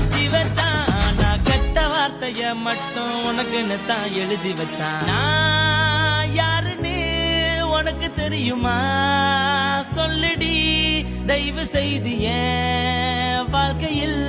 வச்சு வச்சான். நான் கெட்ட வார்த்தைய மட்டும் உனக்குன்னு தான் எழுதி வச்சான். நான் யாருன்னு உனக்கு தெரியுமா? சொல்லுடி தயவு செய்து என் வாழ்க்கையில்